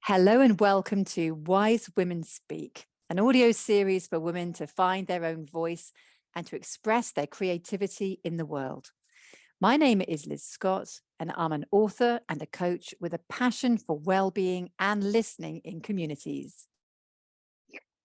Hello and welcome to Wise Women Speak, an audio series for women to find their own voice and to express their creativity in the world. My name is Liz Scott, and I'm an author and a coach with a passion for well-being and listening in communities.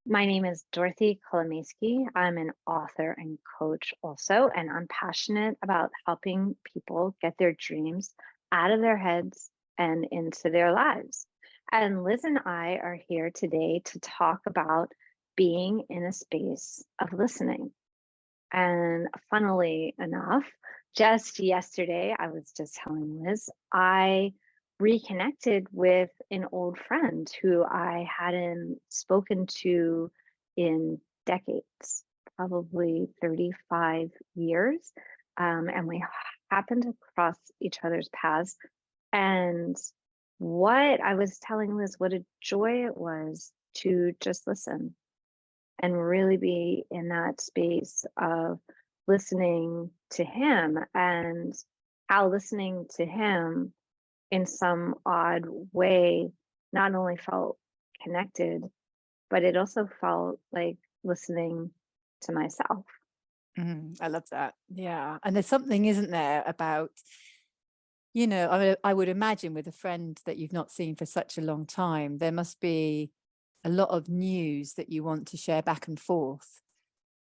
My name is Dorothy Kolomiski. I'm an author and coach also, and I'm passionate about helping people get their dreams out of their heads and into their lives. And Liz and I are here today to talk about being in a space of listening. And funnily enough, just yesterday, I was just telling Liz, I reconnected with an old friend who I hadn't spoken to in decades, probably 35 years. And we happened to cross each other's paths. And what I was telling Liz, what a joy it was to just listen and really be in that space of listening to him, and how listening to him in some odd way not only felt connected, but it also felt like listening to myself. I love that. Yeah. And there's something, isn't there, about, I would imagine with a friend that you've not seen for such a long time, there must be a lot of news that you want to share back and forth.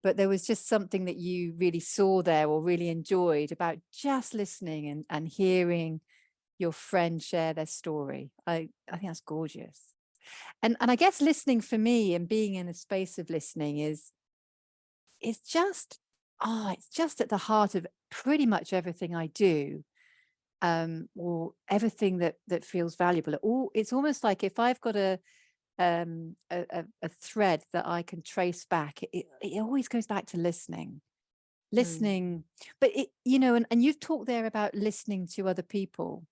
But there was just something that you really saw there or really enjoyed about just listening and hearing your friend share their story. I think that's gorgeous. And I guess listening for me and being in a space of listening is just it's just at the heart of pretty much everything I do, or everything that feels valuable. It's almost like if I've got a thread that I can trace back, it always goes back to listening. Mm. But and you've talked there about listening to other people,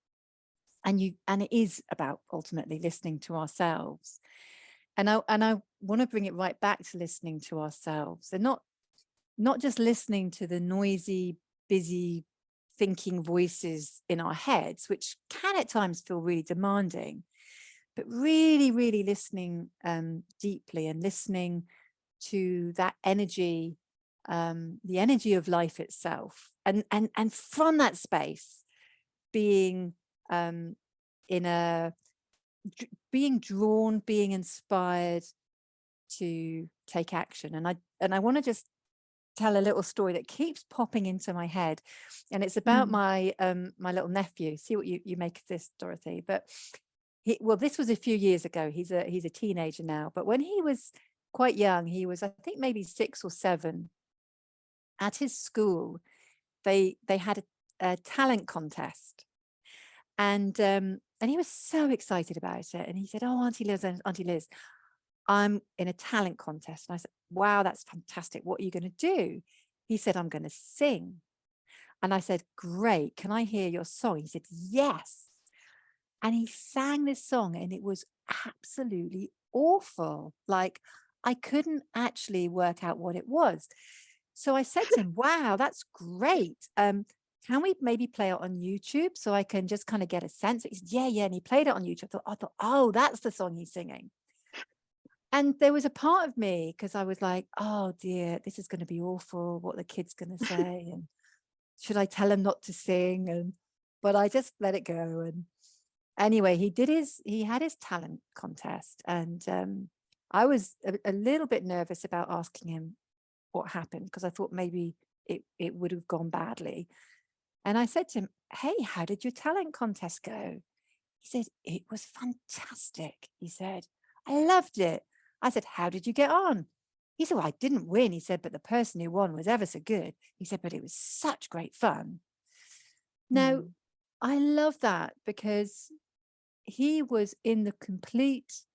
and it is about ultimately listening to ourselves. And I want to bring it right back to listening to ourselves, and not just listening to the noisy, busy thinking voices in our heads, which can at times feel really demanding, but really, really listening deeply and listening to that energy, the energy of life itself. And from that space, being being drawn, being inspired to take action. And I want to just tell a little story that keeps popping into my head, and it's about Mm. my my little nephew. See what you make of this, Dorothy. But this was a few years ago. He's a teenager now, but when he was quite young, he was, I think, maybe 6 or 7. At his school, they had a talent contest, and he was so excited about it. And he said, "Oh, Auntie Liz, I'm in a talent contest." And I said, "Wow, that's fantastic. What are you going to do?" He said, "I'm going to sing." And I said, "Great. Can I hear your song?" He said, "Yes." And he sang this song, and it was absolutely awful. Like, I couldn't actually work out what it was. So I said to him, "Wow, that's great. Can we maybe play it on YouTube so I can just kind of get a sense?" He said, "Yeah, yeah." And he played it on YouTube. I thought, "Oh, that's the song he's singing." And there was a part of me, because I was like, "Oh dear, this is going to be awful. What the kid's going to say, and should I tell him not to sing?" But I just let it go. And anyway, he had his talent contest, and I was a little bit nervous about asking him what happened, because I thought maybe it would have gone badly. And I said to him, "Hey, how did your talent contest go?" He said, "It was fantastic." He said, "I loved it." I said, "How did you get on?" He said, "Well, I didn't win." He said, "But the person who won was ever so good." He said, "But it was such great fun." Now, Mm. I love that, because he was in the complete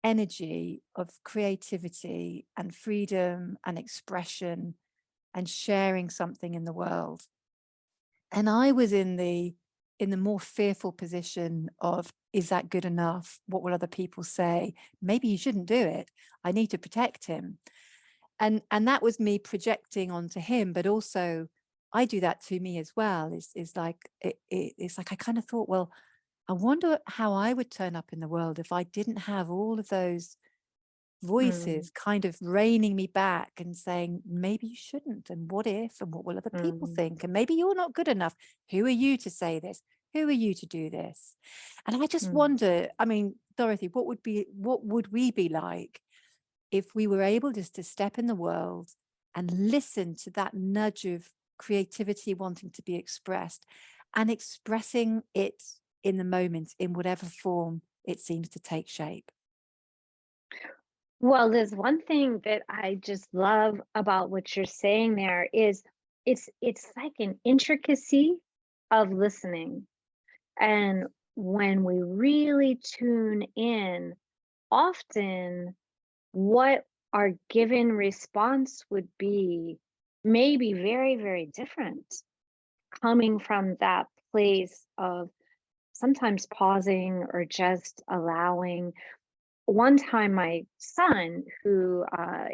energy of creativity and freedom and expression and sharing something in the world. And I was in the more fearful position of, is that good enough? What will other people say? Maybe he shouldn't do it. I need to protect him. And that was me projecting onto him, but also I do that to me as well. It's like I kind of thought, well, I wonder how I would turn up in the world if I didn't have all of those Mm, voices kind of reining me back and saying, maybe you shouldn't, and what if, and what will other people mm, think, and maybe you're not good enough. Who are you to say this? Who are you to do this? And I just mm. wonder, I mean, Dorothy, what would we be like if we were able just to step in the world and listen to that nudge of creativity wanting to be expressed and expressing it in the moment in whatever form it seems to take shape? Well, there's one thing that I just love about what you're saying there is it's like an intricacy of listening. And when we really tune in, often what our given response would be may be very, very different coming from that place of sometimes pausing or just allowing. One time, my son, who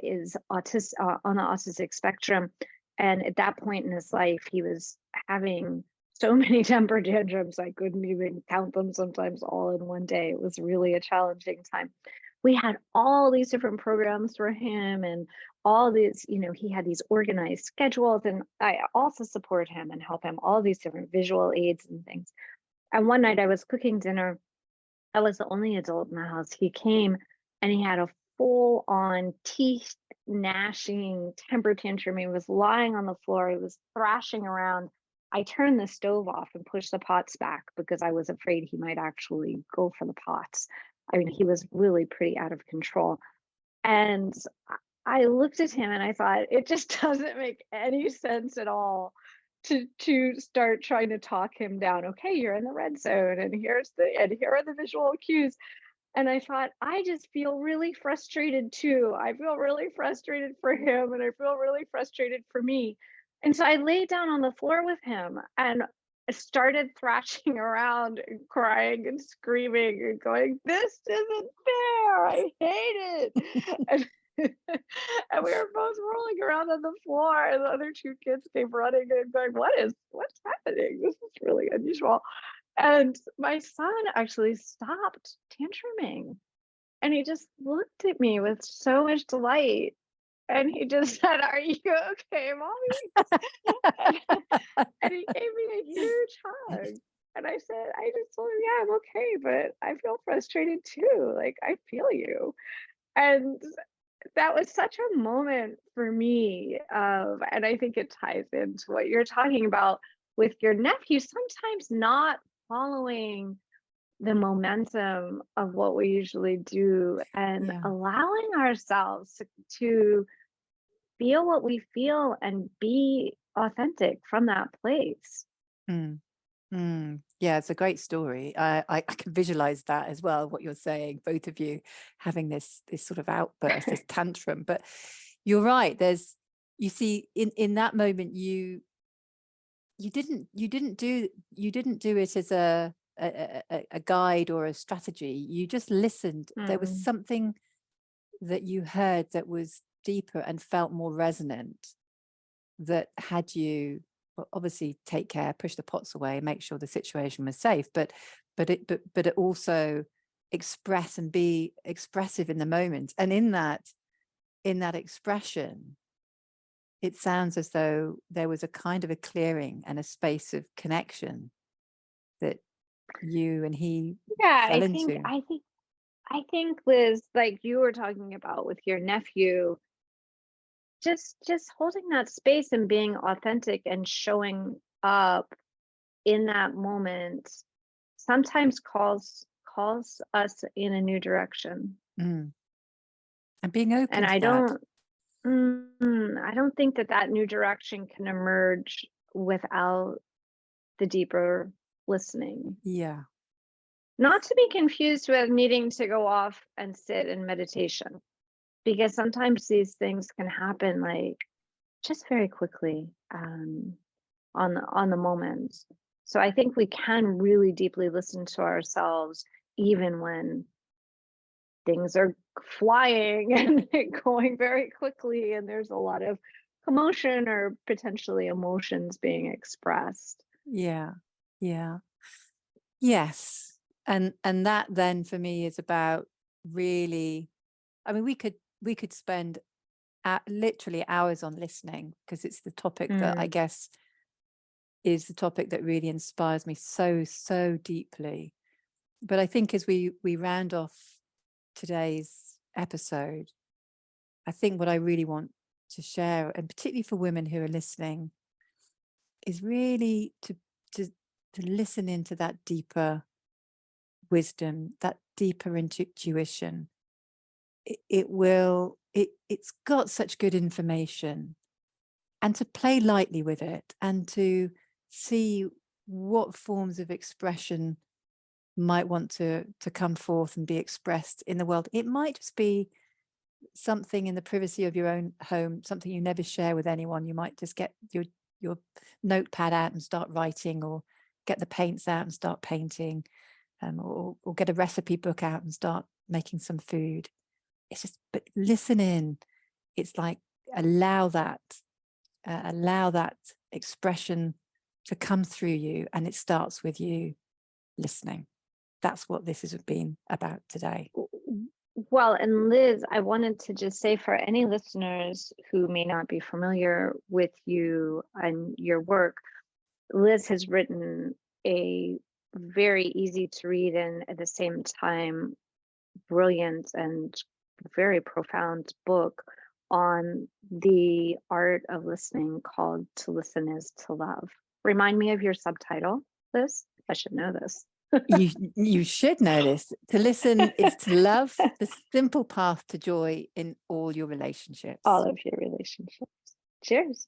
is on the autistic spectrum, and at that point in his life, he was having so many temper tantrums, I couldn't even count them sometimes all in one day. It was really a challenging time. We had all these different programs for him and all these, he had these organized schedules, and I also support him and help him, all these different visual aids and things. And one night I was cooking dinner. I was the only adult in the house. He came and he had a full on teeth gnashing temper tantrum. He was lying on the floor. He was thrashing around. I turned the stove off and pushed the pots back because I was afraid he might actually go for the pots. I mean, he was really pretty out of control. And I looked at him and I thought, it just doesn't make any sense at all to start trying to talk him down. Okay, you're in the red zone, and here are the visual cues. And I thought, I just feel really frustrated too. I feel really frustrated for him, and I feel really frustrated for me. And so I laid down on the floor with him and started thrashing around and crying and screaming and going, "This isn't fair. I hate it." And, and we were both rolling around on the floor, and the other two kids came running and going, what's happening? This is really unusual. And my son actually stopped tantruming, and he just looked at me with so much delight. And he just said, "Are you okay, mommy?" And, and he gave me a huge hug. And I said, I just told him, "Yeah, I'm okay, but I feel frustrated too. Like, I feel you." And that was such a moment for me of, and I think it ties into what you're talking about with your nephew, sometimes not following the momentum of what we usually do and Yeah. allowing ourselves to feel what we feel and be authentic from that place. Mm. Yeah, it's a great story. I can visualize that as well, what you're saying, both of you having this sort of outburst, this tantrum. But you're right. You see, in that moment, you didn't do it as a guide or a strategy. You just listened. There was Mm, something that you heard that was deeper and felt more resonant, that had you, well, obviously take care, push the pots away, make sure the situation was safe, but it also express and be expressive in the moment. And in that expression, it sounds as though there was a kind of a clearing and a space of connection that you and he yeah, fell into. I think, Liz, like you were talking about with your nephew, just holding that space and being authentic and showing up in that moment sometimes calls us in a new direction. Mm. And being And open to that. I don't think that that new direction can emerge without the deeper listening. Yeah. Not to be confused with needing to go off and sit in meditation, because sometimes these things can happen like just very quickly, on the moment. So I think we can really deeply listen to ourselves even when things are flying and going very quickly and there's a lot of commotion or potentially emotions being expressed. Yeah. Yeah. Yes. And that then for me is about really, I mean, we could spend literally hours on listening, because it's the topic that I guess is the topic that really inspires me so deeply. But I think as we round off today's episode, I think what I really want to share, and particularly for women who are listening, is really to listen into that deeper wisdom, that deeper intuition. It's got such good information, and to play lightly with it and to see what forms of expression might want to come forth and be expressed in the world. It might just be something in the privacy of your own home, something you never share with anyone. You might just get your notepad out and start writing, or get the paints out and start painting, or get a recipe book out and start making some food. It's just, but listen in. It's like allow that expression to come through you, and it starts with you listening. That's what this has been about today. Well, and Liz, I wanted to just say, for any listeners who may not be familiar with you and your work, Liz has written a very easy to read and at the same time brilliant and very profound book on the art of listening, called To Listen Is to Love. Remind me of your subtitle, Liz. I should know this. You should know this. To listen is to love, the simple path to joy in all your relationships. All of your relationships. Cheers.